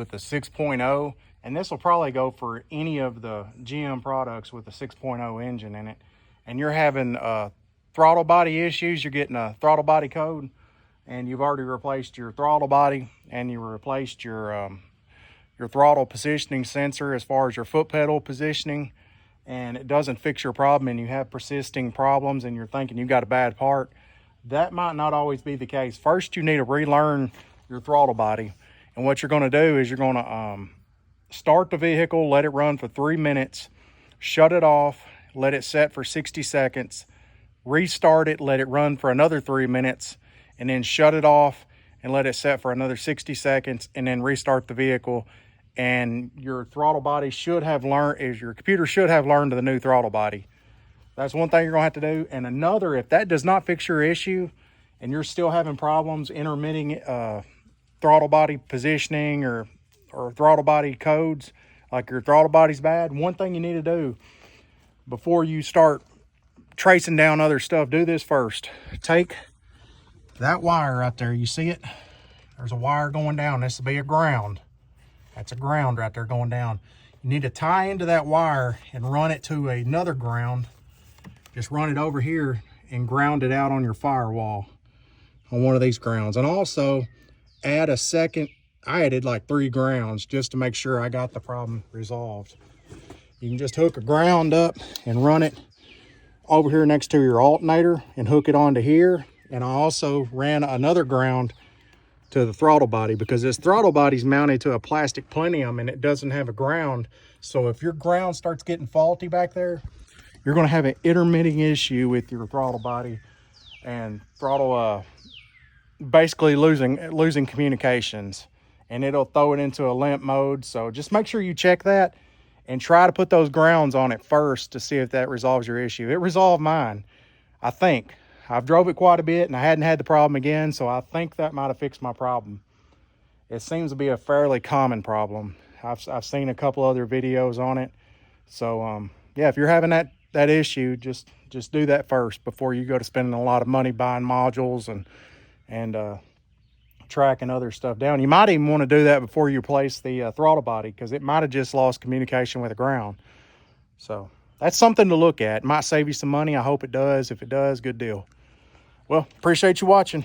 with the 6.0, and this will probably go for any of the GM products with the 6.0 engine in it, and you're having throttle body issues, you're getting a throttle body code, and you've already replaced your throttle body and you replaced your throttle positioning sensor as far as your foot pedal positioning, and it doesn't fix your problem and you have persisting problems and you're thinking you got a bad part, that might not always be the case. First, you need to relearn your throttle body. And what you're going to do is you're going to start the vehicle, let it run for 3 minutes, shut it off, let it set for 60 seconds, restart it, let it run for another 3 minutes, and then shut it off and let it set for another 60 seconds, and then restart the vehicle. And your throttle body should have learned, your computer should have learned the new throttle body. That's one thing you're going to have to do. And another, if that does not fix your issue and you're still having problems intermitting throttle body positioning or throttle body codes, like your throttle body's bad, one thing you need to do before you start tracing down other stuff, do this first. Take that wire right there, you see it? There's a wire going down. This will be a ground. That's a ground right there going down. You need to tie into that wire and run it to another ground. Just run it over here and ground it out on your firewall on one of these grounds. And also add a second, I added like 3 grounds just to make sure I got the problem resolved. You can just hook a ground up and run it over here next to your alternator and hook it onto here. And I also ran another ground to the throttle body because this throttle body is mounted to a plastic plenum and it doesn't have a ground. So if your ground starts getting faulty back there, you're going to have an intermitting issue with your throttle body and throttle basically losing communications, and it'll throw it into a limp mode. So just make sure you check that and try to put those grounds on it first to see if that resolves your issue. It resolved mine, I think. I've drove it quite a bit and I hadn't had the problem again, so I think that might have fixed my problem. It seems to be a fairly common problem. I've seen a couple other videos on it. So yeah, if you're having that issue, just do that first before you go to spending a lot of money buying modules and tracking other stuff down. You might even want to do that before you replace the throttle body, because it might have just lost communication with the ground. So that's something to look at. It might save you some money. I hope it does. If it does, good deal. Well, appreciate you watching.